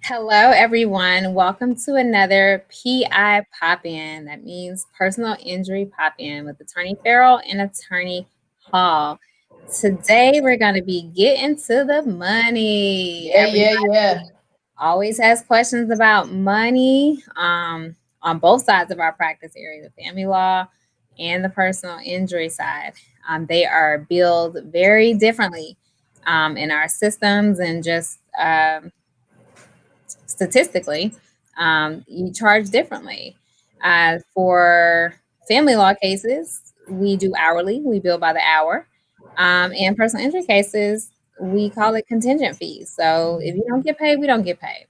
Hello, everyone. Welcome to another PI Pop In. That means personal injury pop in with Attorney Farrell and Attorney Hall. Today, we're going to be getting to the money. Yeah, yeah, Everybody yeah. always has questions about money on both sides of our practice area, the family law and the personal injury side. They are billed very differently in our systems and just statistically, you charge differently. For family law cases, we do hourly, we bill by the hour. And personal injury cases, we call it contingent fees. So if you don't get paid, we don't get paid.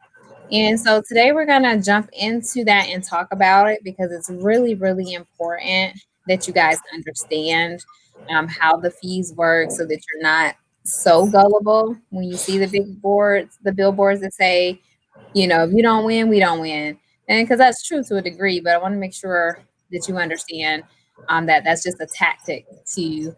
And so today we're going to jump into that and talk about it because it's really, really important that you guys understand how the fees work so that you're not so gullible when you see the big boards, the billboards that say, if you don't win, we don't win. And because that's true to a degree, but I want to make sure that you understand that that's just a tactic to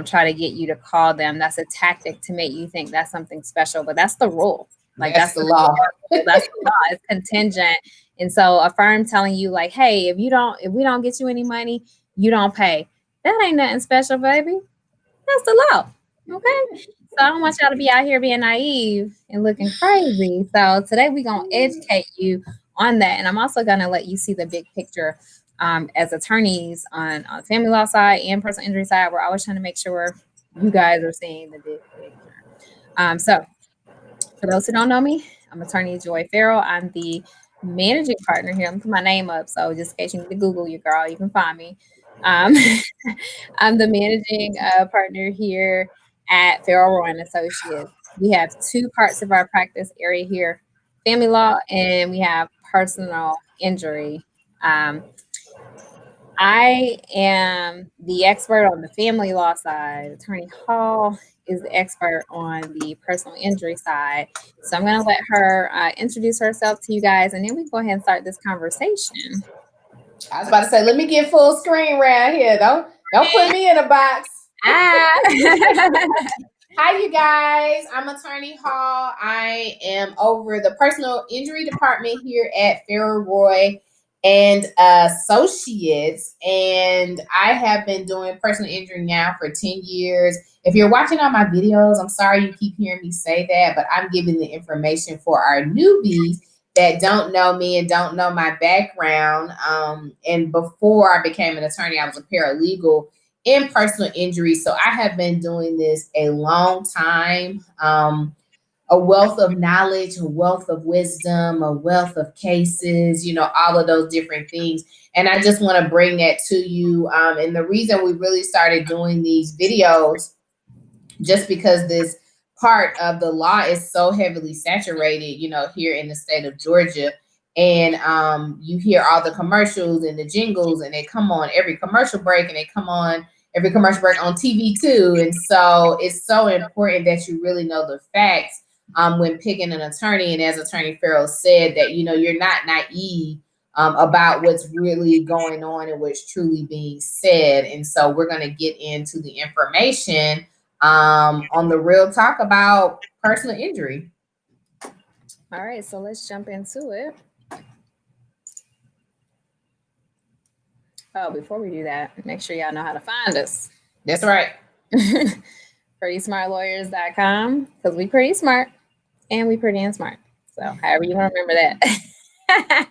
try to get you to call them. That's a tactic to make you think that's something special, but that's the rule. Like That's that's the the law. rule. That's the law. It's contingent. And so a firm telling you like, hey, if we don't get you any money, you don't pay. That ain't nothing special, baby. That's the law. Okay. So I don't want y'all to be out here being naive and looking crazy. So today we're gonna educate you on that. And I'm also gonna let you see the big picture as attorneys on family law side and personal injury side. We're always trying to make sure you guys are seeing the big picture. So for those who don't know me, I'm attorney Joy Farrell. I'm the managing partner here. I'm gonna put my name up. So just in case you need to Google your girl, you can find me. Um, I'm the managing partner here at Fairell Roy Associates. We have two parts of our practice area here, family law, and we have personal injury. Um, I am the expert on the family law side. Attorney Hall is the expert on the personal injury side. So I'm going to let her introduce herself to you guys, and then we go ahead and start this conversation. I was about to say, let me get full screen right here. Don't put me in a box. Ah. Hi, you guys. I'm Attorney Hall. I am over the personal injury department here at Fairell Roy and Associates, and I have been doing personal injury now for 10 years. If you're watching all my videos, I'm sorry you keep hearing me say that, but I'm giving the information for our newbies that don't know me and don't know my background. And before I became an attorney, I was a paralegal in personal injury. So I have been doing this a long time. A wealth of knowledge, a wealth of wisdom, a wealth of cases, all of those different things. And I just want to bring that to you. And the reason we really started doing these videos, just because this part of the law is so heavily saturated, here in the state of Georgia. And you hear all the commercials and the jingles, and they come on every commercial break, and they come on every commercial break on TV too. And so it's so important that you really know the facts when picking an attorney. And as Attorney Farrell said, that you're not naive about what's really going on and what's truly being said. And so we're going to get into the information on the real talk about personal injury. All right, so let's jump into it. Oh, before we do that, make sure y'all know how to find us. That's right. PrettySmartLawyers.com because we pretty smart and we pretty and smart. So however you want to remember that.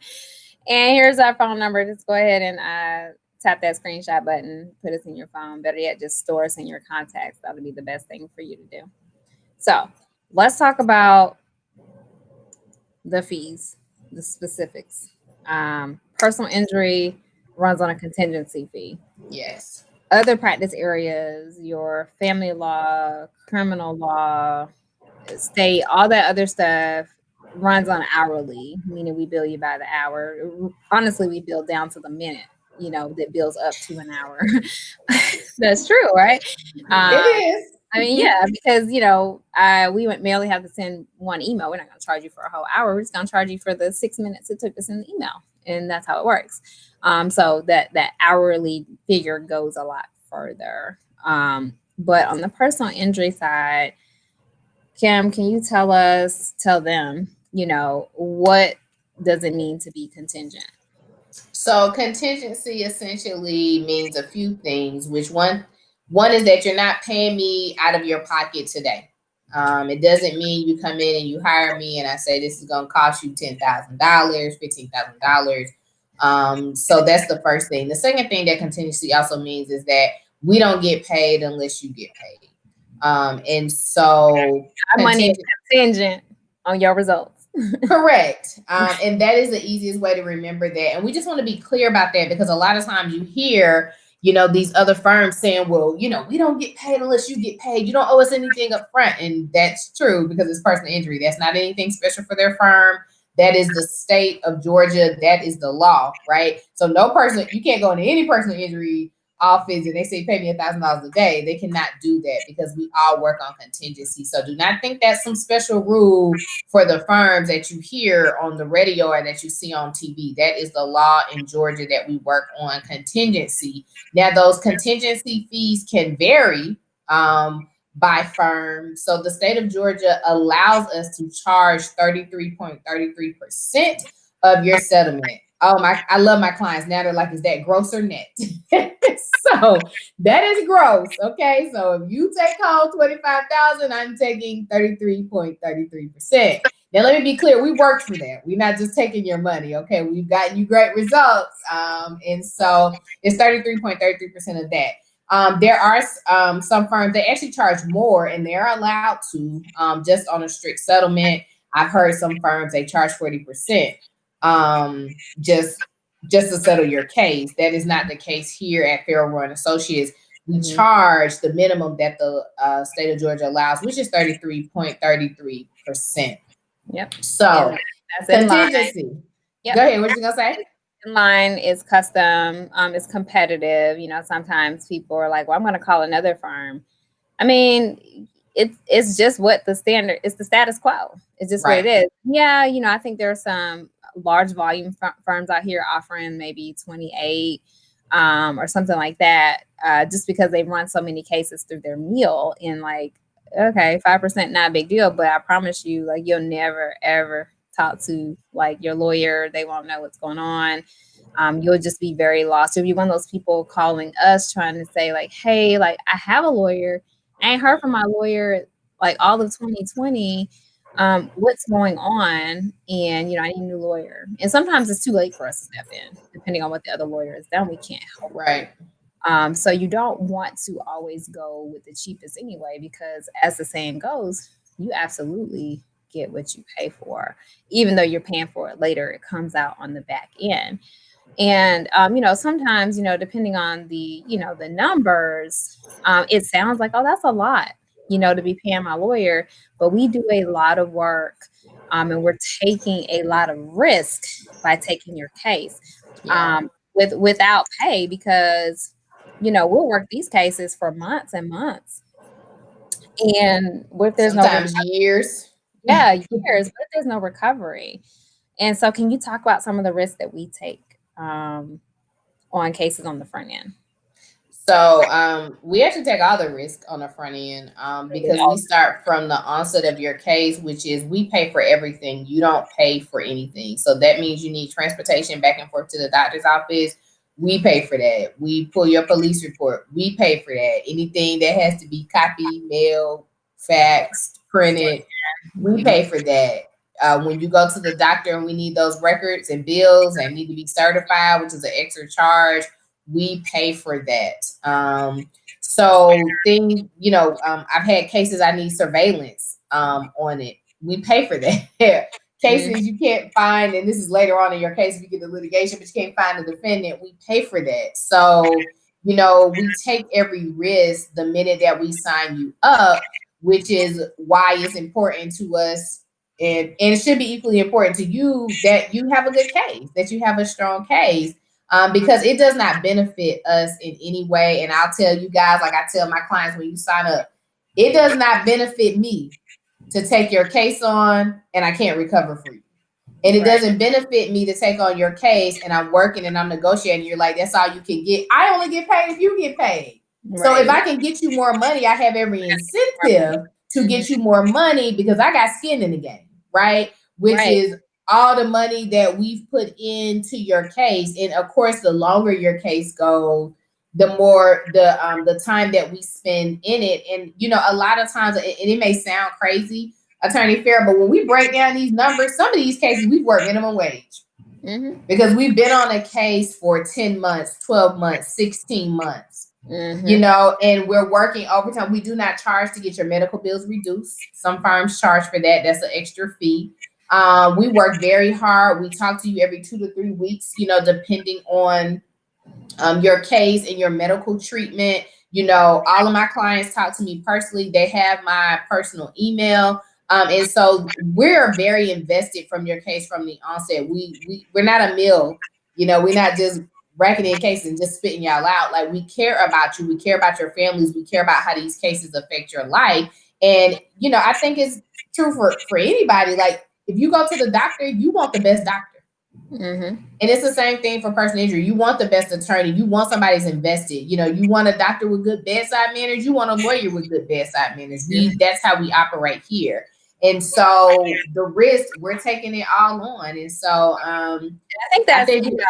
And here's our phone number. Just go ahead and tap that screenshot button, put us in your phone. Better yet, just store us in your contacts. That'll be the best thing for you to do. So let's talk about the fees, the specifics. Personal injury runs on a contingency fee. Yes. Other practice areas, your family law, criminal law, state, all that other stuff runs on hourly, meaning we bill you by the hour. Honestly, we bill down to the minute, that bills up to an hour. That's true, right? It Um, is. I mean, yeah, because we would merely have to send one email. We're not going to charge you for a whole hour. We're just going to charge you for the 6 minutes it took to send the email, and that's how it works. So that hourly figure goes a lot further. But on the personal injury side, Kim, can you tell them, what does it mean to be contingent? So contingency essentially means a few things, which one is that you're not paying me out of your pocket today. It doesn't mean you come in and you hire me and I say this is going to cost you $10,000, $15,000. So that's the first thing. The second thing that contingency also means is that we don't get paid unless you get paid. And so Our money is contingent on your results. Correct. And that is the easiest way to remember that. And we just want to be clear about that because a lot of times you hear, these other firms saying, well, we don't get paid unless you get paid. You don't owe us anything up front. And that's true because it's personal injury. That's not anything special for their firm. That is the state of Georgia. That is the law, right? So you can't go into any personal injury office and they say pay me $1,000 a day. They cannot do that because we all work on contingency. So do not think that's some special rule for the firms that you hear on the radio or that you see on TV. That is the law in Georgia that we work on contingency. Now, those contingency fees can vary by firm. So the state of Georgia allows us to charge 33.33% of your settlement. Oh my, I love my clients. Now they're like, is that gross or net? So that is gross. Okay. So if you take home 25,000, I'm taking 33.33%. Now let me be clear, we worked for that. We're not just taking your money. Okay. We've gotten you great results. And so it's 33.33% of that. There are some firms that actually charge more and they're allowed to just on a strict settlement. I've heard some firms, they charge 40%. Just to settle your case. That is not the case here at Fairell Roy Associates. We charge the minimum that the state of Georgia allows, which is 33.33%. Yep. So that's contingency. Yep. Go ahead. What you gonna say? In line is custom. It's competitive. Sometimes people are like, "Well, I'm going to call another firm." I mean, it's just what the standard. It's the status quo. It's just what it is. Yeah, I think there are some large volume firms out here offering maybe 28 or something like that, just because they run so many cases through their meal. And like, okay, 5% not a big deal, but I promise you, like, you'll never ever talk to like your lawyer. They won't know what's going on. You'll just be very lost. You'll be one of those people calling us trying to say like, hey, like I have a lawyer. I ain't heard from my lawyer like all of 2020. What's going on? And I need a new lawyer. And sometimes it's too late for us to step in, depending on what the other lawyer is. Then we can't help. Right. So you don't want to always go with the cheapest anyway, because as the saying goes, you absolutely get what you pay for, even though you're paying for it later. It comes out on the back end. And sometimes depending on the the numbers, it sounds like, oh, that's a lot to be paying my lawyer, but we do a lot of work, and we're taking a lot of risk by taking your case without pay, because we'll work these cases for months and months, and what if there's sometimes years. Yeah, years, but if there's no recovery. And so can you talk about some of the risks that we take on cases on the front end? So we actually take all the risk on the front end because we start from the onset of your case, which is we pay for everything. You don't pay for anything. So that means you need transportation back and forth to the doctor's office. We pay for that. We pull your police report. We pay for that. Anything that has to be copied, mailed, faxed, printed, we pay for that. When you go to the doctor and we need those records and bills and need to be certified, which is an extra charge, we pay for that. So I've had cases I need surveillance on it. We pay for that. Cases you can't find, and this is later on in your case if you get the litigation, but you can't find the defendant, we pay for that. So, we take every risk the minute that we sign you up, which is why it's important to us, and it should be equally important to you that you have a good case, that you have a strong case. Because it does not benefit us in any way. And I'll tell you guys, like I tell my clients when you sign up, it does not benefit me to take your case on and I can't recover for you. And it doesn't benefit me to take on your case and I'm working and I'm negotiating. You're like, that's all you can get. I only get paid if you get paid. So if I can get you more money, I have every incentive to get you more money because I got skin in the game, right? which Right. is all the money that we've put into your case. And of course, the longer your case goes, the more the time that we spend in it. And a lot of times, and it may sound crazy, Attorney Fair, but when we break down these numbers, some of these cases we've worked minimum wage Mm-hmm. because we've been on a case for 10 months, 12 months, 16 months, Mm-hmm. and we're working overtime. We do not charge to get your medical bills reduced. Some firms charge for that. That's an extra fee. We work very hard. We talk to you every 2 to 3 weeks, depending on your case and your medical treatment. All of my clients talk to me personally. They have my personal email. And so we're very invested from your case from the onset. We're not a mill, we're not just racking in cases and just spitting y'all out. Like, we care about you. We care about your families. We care about how these cases affect your life. And, I think it's true for anybody. Like, if you go to the doctor, you want the best doctor. Mm-hmm. And it's the same thing for personal injury. You want the best attorney. You want somebody who's invested. You want a doctor with good bedside manners. You want a lawyer with good bedside manners. That's how we operate here. And so the risk, we're taking it all on. And so I think I that's, think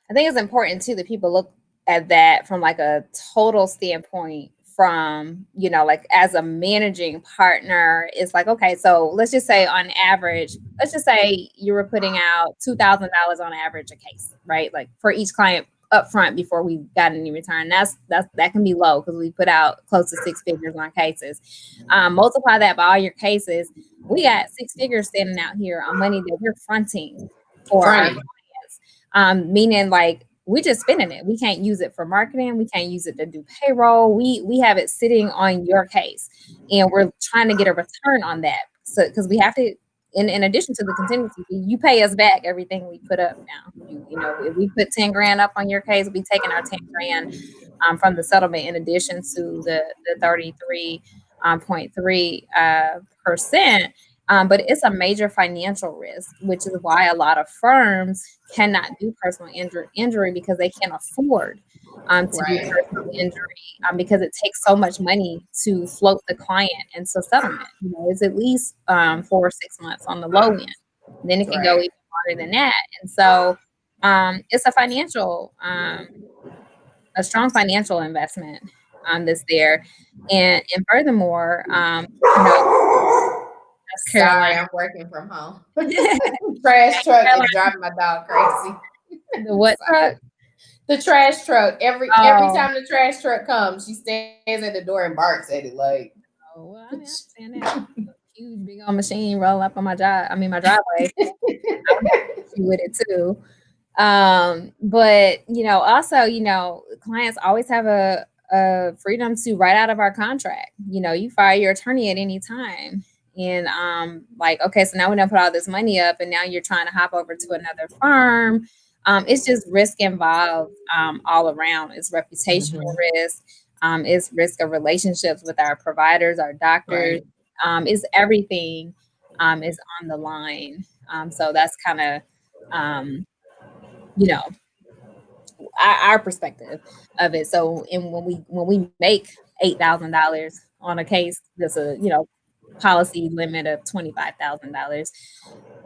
I think it's important too that people look at that from like a total standpoint from, like as a managing partner. It's like, okay, so let's just say on average, let's just say you were putting out $2,000 on average a case, right? Like for each client up front before we got any return. That can be low because we put out close to six figures on cases. Multiply that by all your cases. We got six figures standing out here on money that we're fronting for our fronting. clients. Meaning like we just spending it. We can't use it for marketing. We can't use it to do payroll. We have it sitting on your case, and we're trying to get a return on that. So because we have to, in addition to the contingency fee, you pay us back everything we put up. Now, if we put 10 grand up on your case, we taking our 10 grand from the settlement in addition to the 33.3% but it's a major financial risk, which is why a lot of firms cannot do personal injury because they can't afford to do Right. personal injury because it takes so much money to float the client into settlement. It's at least 4 or 6 months on the low end. Then it can go Right. even longer than that. And so it's a strong financial investment that's there. And furthermore, North Sorry, Carolina. I'm working from home. Trash truck is driving my dog crazy. The what Sorry. truck? The trash truck. Every Oh, time the trash truck comes, she stands at the door and barks at it like. oh, well, I mean, I understand that. Huge, big old machine roll up on my driveway. I would have an issue with it too. But also, clients always have a freedom to write out of our contract. You fire your attorney at any time. And like, okay, so now we're gonna put all this money up, and now you're trying to hop over to another firm. It's just risk involved all around. It's reputational Mhm. risk. It's risk of relationships with our providers, our doctors. Right. It's everything is on the line. So that's kind of um, you know our perspective of it. So, and when we make $8,000 on a case that's a policy limit of $25,000,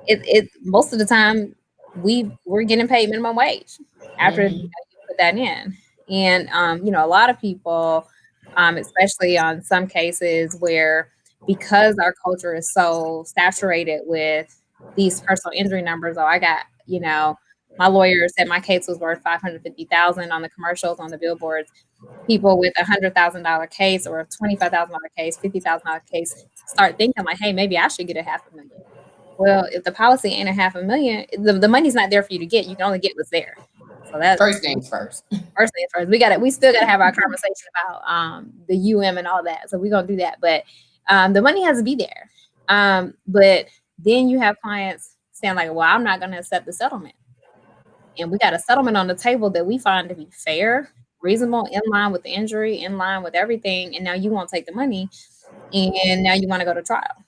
it most of the time we're getting paid minimum wage after Mhm. you put that in. And a lot of people, especially on some cases where because our culture is so saturated with these personal injury numbers, oh, I got my lawyer said my case was worth 550,000 on the commercials on the billboards. People with $100,000 case or a $25,000 case, $50,000 case start thinking like, hey, maybe I should get a 500,000. Well, if the policy ain't a 500,000, the money's not there for you to get. You can only get what's there. So that First things first. first things first. We still gotta have our conversation about the and all that. So we're gonna do that. But the money has to be there. But then you have clients saying like, well, I'm not gonna accept the settlement. And we got a settlement on the table that we find to be fair, reasonable, in line with the injury, in line with everything. And now you won't take the money, and now you want to go to trial,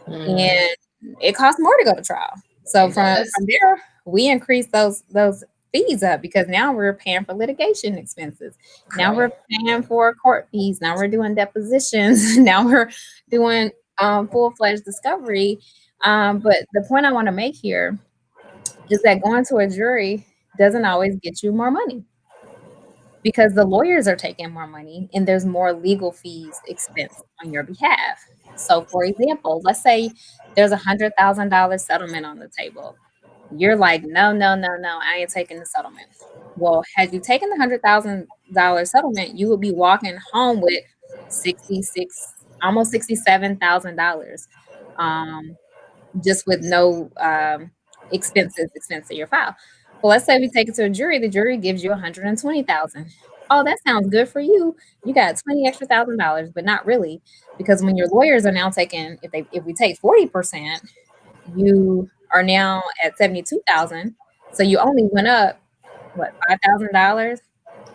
Mhm. and it costs more to go to trial. So It from does. there, we increase those fees up because now we're paying for litigation expenses. Now we're Right. paying for court fees. Now we're doing depositions. Now we're doing full fledged discovery. But the point I want to make here is that going to a jury doesn't always get you more money because the lawyers are taking more money and there's more legal fees expense on your behalf. So, for example, let's say there's $100,000 settlement on the table. You're like, no, no, no, no, I ain't taking the settlement. Well, had you taken the $100,000 settlement, you would be walking home with 66, almost $67,000. Um, just with no expense to your file. Well, let's say we take it to a jury. The jury gives you 120,000. Oh, that sounds good for you. You got 20 extra $1,000, but not really, because when your lawyers are now taking, if we take 40%, you are now at 72,000. So you only went up what, $5,000?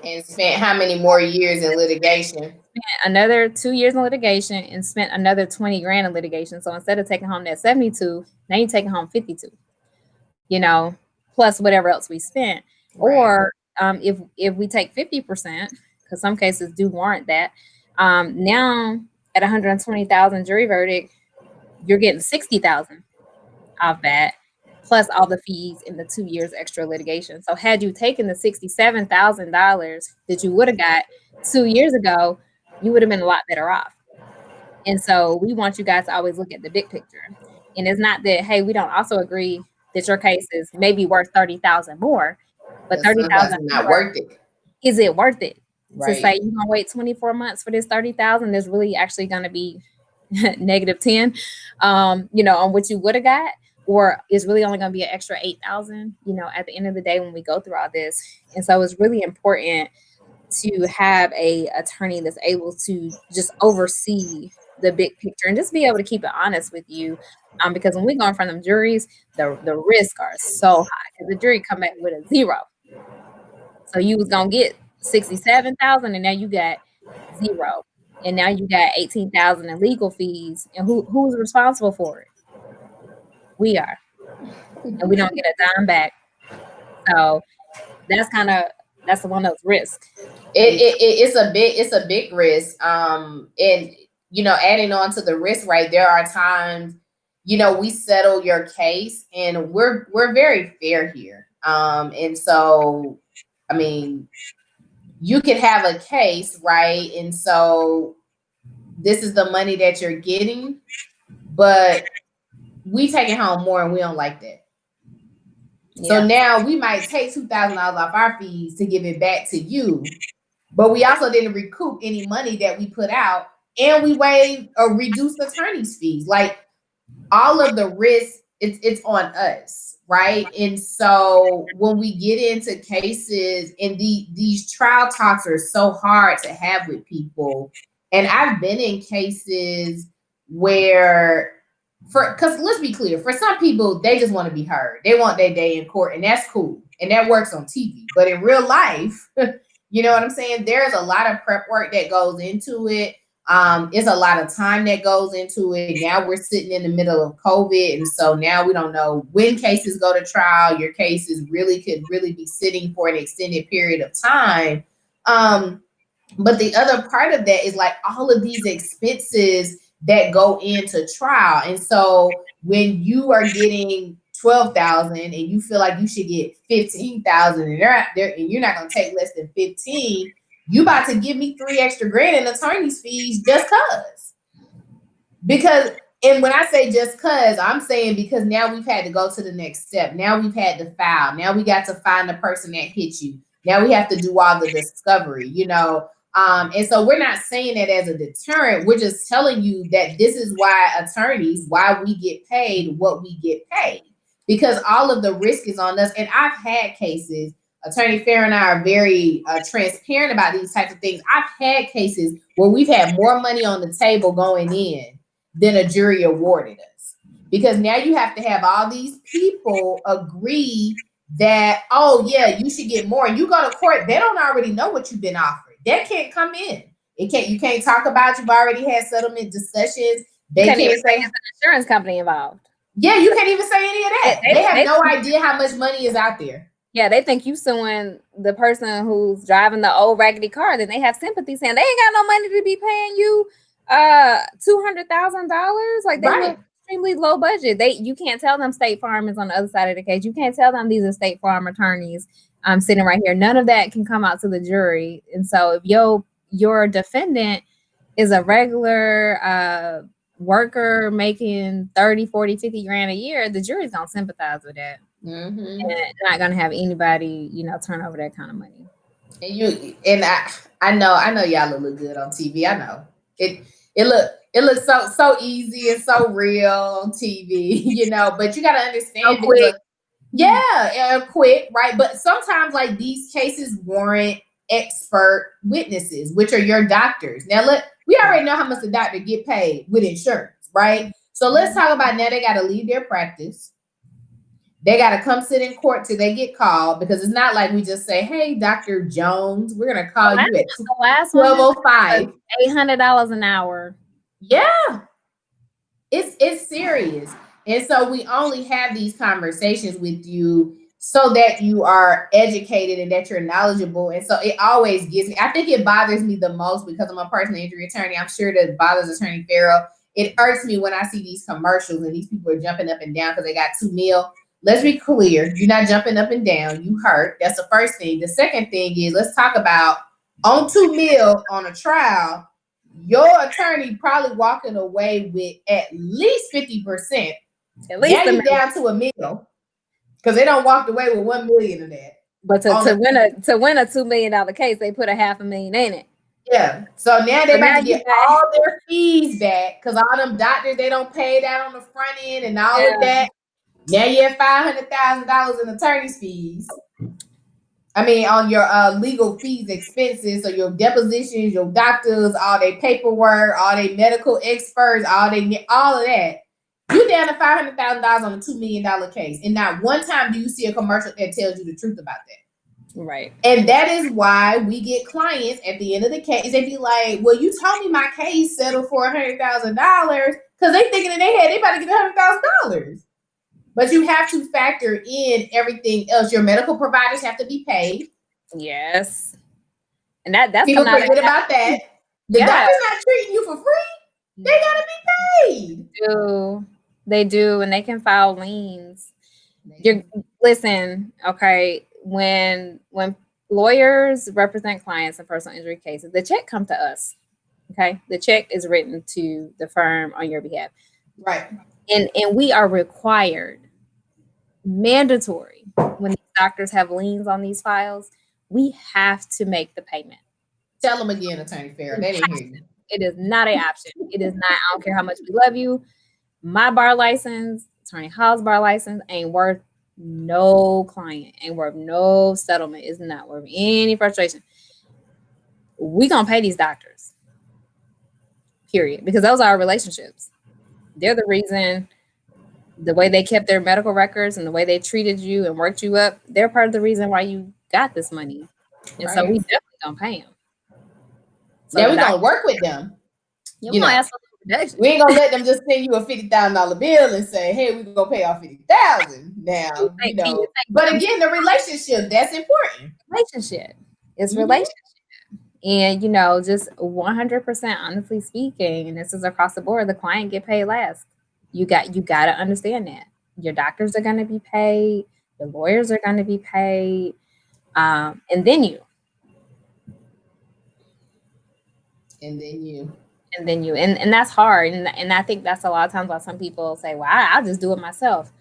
And spent how many more years in litigation? Another 2 years in litigation and spent another 20 grand in litigation. So instead of taking home that 72, now you're taking home 52, you know, plus whatever else we spent. Right. Or if we take 50%, because some cases do warrant that, now at 120,000 jury verdict, you're getting 60,000 off that, plus all the fees in the 2 years extra litigation. So had you taken the $67,000 that you would have got 2 years ago, you would have been a lot better off. And so we want you guys to always look at the big picture. And it's not that, hey, we don't also agree that your case is maybe worth 30,000 more, but Because sometimes 30,000 it's not more, worth it. is it worth it? To say Right. you're gonna wait 24 months for this 30,000, there's really actually gonna be negative 10, on what you would have got, or it's really only gonna be an extra 8,000, at the end of the day when we go through all this. And so it's really important to have a attorney that's able to just oversee the big picture and just be able to keep it honest with you. Because when we go in front of them juries, the risks are so high because the jury come back with a zero. So you was gonna get 67,000 and now you got zero. And now you got 18,000 in legal fees. And who's responsible for it? We are. And we don't get a dime back. So that's kind of that's one of those risks. It's a big risk. And adding on to the risk, right? There are times, we settle your case, and we're very fair here. And so, I mean, you could have a case, right? And so this is the money that you're getting, but we taking home more, and we don't like that. So Yeah. now we might take $2,000 off our fees to give it back to you, but we also didn't recoup any money that we put out, and we waived or reduced attorney's fees. Like, all of the risk, it's on us, right? And so when we get into cases, and these trial talks are so hard to have with people, and I've been in cases where, because let's be clear, for some people, they just want to be heard. They want their day in court, and that's cool, and that works on TV. But in real life, you know what I'm saying? There's a lot of prep work that goes into it. It's a lot of time that goes into it. Now we're sitting in the middle of COVID, and so now we don't know when cases go to trial. Your cases could really be sitting for an extended period of time. But the other part of that is like all of these expenses that go into trial. And so when you are getting 12,000 and you feel like you should get 15,000, and you're not going to take less than 15, you about to give me 3 extra grand in attorney's fees just because, and when I say just cause, I'm saying because now we've had to go to the next step. Now we've had to file. Now we got to find the person that hit you. Now we have to do all the discovery, and so we're not saying that as a deterrent. We're just telling you that this is why we get paid what we get paid, because all of the risk is on us. And I've had cases, Attorney Fair and I are very transparent about these types of things. I've had cases where we've had more money on the table going in than a jury awarded us, because now you have to have all these people agree that, oh yeah, you should get more. And you go to court, they don't already know what you've been offered. That can't come in. You can't talk about, you've already had settlement discussions. They Can't even can't say say, it's an insurance company involved. yeah, you can't even say any of that. They have no idea how much money is out there. Yeah, they think you suing the person who's driving the old raggedy car. Then they have sympathy saying they ain't got no money to be paying you $200,000. Like they Right. extremely low budget. You can't tell them State Farm is on the other side of the case. You can't tell them these are State Farm attorneys sitting right here. None of that can come out to the jury. And so if your defendant is a regular worker making 30, 40, 50 grand a year, the jury's gonna sympathize with that. Mm-hmm. And not gonna have anybody, turn over that kind of money. And I know y'all look good on TV. I know it looks so easy and so real on TV, but you got to understand So quick. and quick, right? But sometimes like these cases warrant expert witnesses, which are your doctors. Now we already know how much the doctor get paid with insurance, right? So let's talk about now they got to leave their practice. They got to come sit in court till they get called, because it's not like we just say, hey, Dr. Jones, we're going to call you at 12:05. $800 an hour. Yeah. It's serious. And so we only have these conversations with you so that you are educated and that you're knowledgeable. And so it always gets me. I think it bothers me the most because I'm a personal injury attorney. I'm sure that bothers Attorney Fairell. It irks me when I see these commercials and these people are jumping up and down because they got $2 million. Let's be clear. You're not jumping up and down. You hurt. That's the first thing. The second thing is, let's talk about on $2 million on a trial, your attorney probably walking away with at least 50%. At least now you down to $1 million because they don't walk away with $1 million of that. But to win a $2 million case, they put $500,000 in it. Yeah. So now they about to get all their fees back because all them doctors, they don't pay that on the front end and all of that. Now you have $500,000 in attorney's fees. I mean, on your legal fees, expenses, so your depositions, your doctors, all their paperwork, all their medical experts, all of that. You down to $500,000 on a $2 million case, and not one time do you see a commercial that tells you the truth about that. Right. And that is why we get clients at the end of the case. They be like, "Well, you told me my case settled for $100,000," because they thinking in their head they about to get $100,000. But you have to factor in everything else. Your medical providers have to be paid. Yes. And that's people forget about that. The doctor's not treating you for free. They gotta be paid. They do, and they can file liens. Listen, okay, when lawyers represent clients in personal injury cases, the check comes to us. Okay, the check is written to the firm on your behalf. Right. And we are required, mandatory, when these doctors have liens on these files, we have to make the payment. Tell them again, Attorney Fairell. They didn't hear you. It is not an option. It is not. I don't care how much we love you. My bar license, Attorney Hall's bar license, ain't worth no client, ain't worth no settlement. It's not worth any frustration. We gonna pay these doctors. Period. Because those are our relationships. They're the reason. The way they kept their medical records and the way they treated you and worked you up, they're part of the reason why you got this money. And so we definitely gonna pay them. So we're gonna work with them. You know, ask for reduction. We ain't gonna let them just send you a $50,000 bill and say, "Hey, we're gonna pay off $50,000 now." But again, the relationship, that's important. Relationship. It's relationship. And just 100% honestly speaking, and this is across the board, the client get paid last. You got to understand that. Your doctors are going to be paid, the lawyers are going to be paid, and then you. And that's hard. And I think that's a lot of times why some people say, well, I'll just do it myself.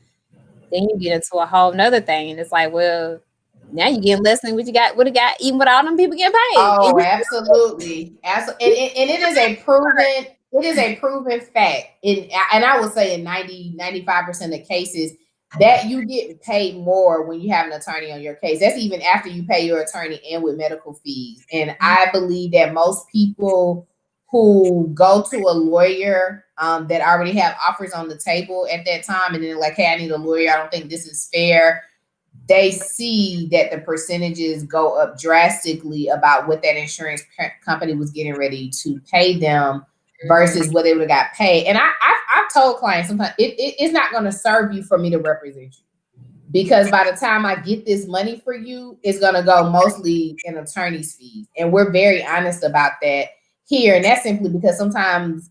Then you get into a whole nother thing, and it's like, well, now you're getting less than what you got, even with all them people getting paid. Oh, absolutely. And it is a proven fact. And I would say in 95% of cases that you get paid more when you have an attorney on your case. That's even after you pay your attorney and with medical fees. And I believe that most people who go to a lawyer that already have offers on the table at that time, and then like, hey, I need a lawyer, I don't think this is fair, they see that the percentages go up drastically about what that insurance company was getting ready to pay them versus what they would have got paid. And I've told clients sometimes it's not going to serve you for me to represent you, because by the time I get this money for you, it's going to go mostly in attorney's fees. And we're very honest about that here. And that's simply because sometimes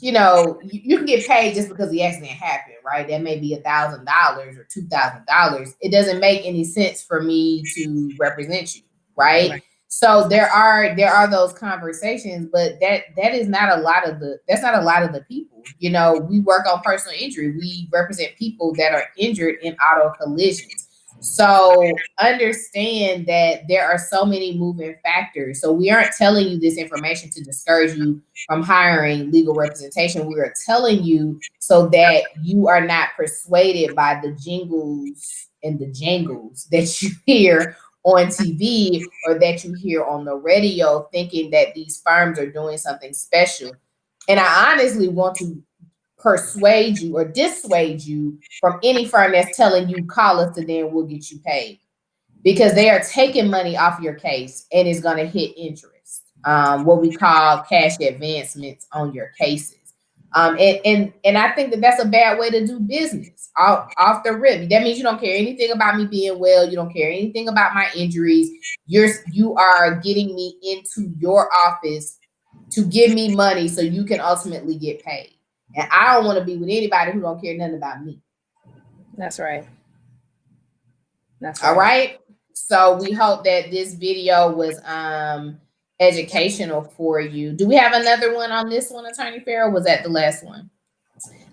you can get paid just because the accident happened, right? That may be $1,000 or $2,000. It doesn't make any sense for me to represent you, right? Right. So there are those conversations, but that is not a lot of that's not a lot of the people. We work on personal injury. We represent people that are injured in auto collisions. So understand that there are so many moving factors. So we aren't telling you this information to discourage you from hiring legal representation. We are telling you so that you are not persuaded by the jingles and the jangles that you hear on TV or that you hear on the radio, thinking that these firms are doing something special. And I honestly want to persuade you or dissuade you from any firm that's telling you call us and then we'll get you paid, because they are taking money off your case and it's going to hit interest, what we call cash advancements on your cases. And I think that that's a bad way to do business off the rip. That means you don't care anything about me being well. You don't care anything about my injuries. You are getting me into your office to give me money so you can ultimately get paid. And I don't want to be with anybody who don't care nothing about me. That's right. That's All right. right. So we hope that this video was educational for you. Do we have another one on this one, Attorney Farrell? Was that the last one?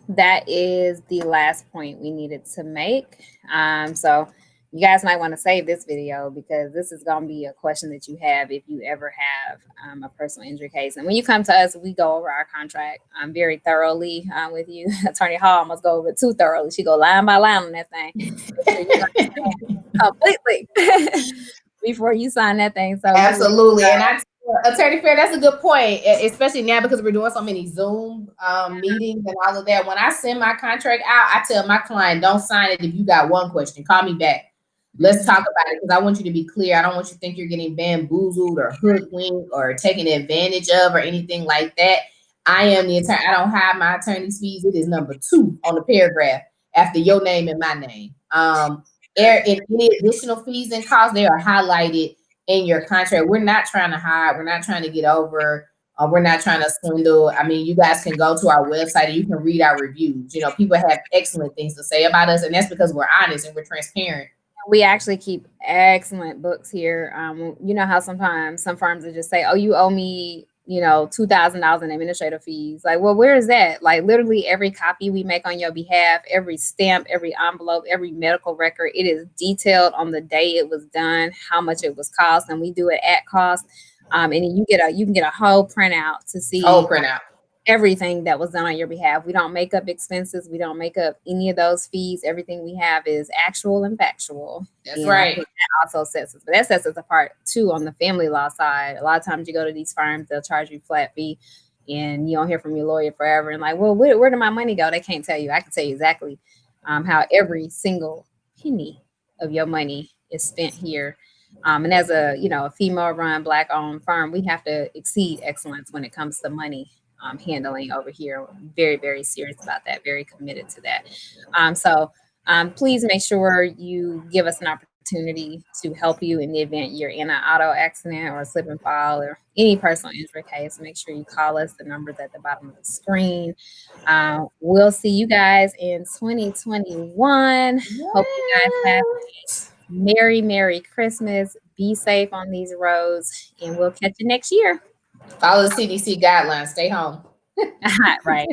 That is the last point we needed to make. So you guys might want to save this video because this is going to be a question that you have if you ever have a personal injury case. And when you come to us, we go over our contract very thoroughly with you. Attorney Hall must go over it too thoroughly. She go line by line on that thing. Make sure you understand completely before you sign that thing. So you will. Absolutely. And Attorney Fair, that's a good point, especially now because we're doing so many Zoom meetings and all of that. When I send my contract out, I tell my client, don't sign it if you got one question. Call me back. Let's talk about it because I want you to be clear. I don't want you to think you're getting bamboozled or hoodwinked or taken advantage of or anything like that. I am the attorney. I don't hide my attorney's fees. It is number 2 on the paragraph after your name and my name. And any additional fees and costs, they are highlighted in your contract. We're not trying to hide. We're not trying to get over. We're not trying to swindle. I mean, you guys can go to our website and you can read our reviews. People have excellent things to say about us, and that's because we're honest and we're transparent. We actually keep excellent books here. You know how sometimes some firms will just say, "Oh, you owe me, $2,000 in administrative fees." Like, well, where is that? Like, literally every copy we make on your behalf, every stamp, every envelope, every medical record, it is detailed on the day it was done, how much it was cost, and we do it at cost. And then you can get a whole printout to Oh, see print out. everything that was done on your behalf. We don't make up expenses. We don't make up any of those fees. Everything we have is actual and factual. That's And I right. think that also sets us, but that sets us apart too on the family law side. A lot of times you go to these firms, they'll charge you flat fee and you don't hear from your lawyer forever. And like, well, where did my money go? They can't tell you. I can tell you exactly how every single penny of your money is spent here. And as a female run Black owned firm, we have to exceed excellence when it comes to money handling over here. Very, very serious about that, very committed to that. So please make sure you give us an opportunity to help you in the event you're in an auto accident or a slip and fall or any personal injury case. Make sure you call us. The number's at the bottom of the screen. We'll see you guys in 2021. Hope you guys have a Merry Christmas. Be safe on these roads, and we'll catch you next year. Follow the CDC guidelines. Stay home. Right.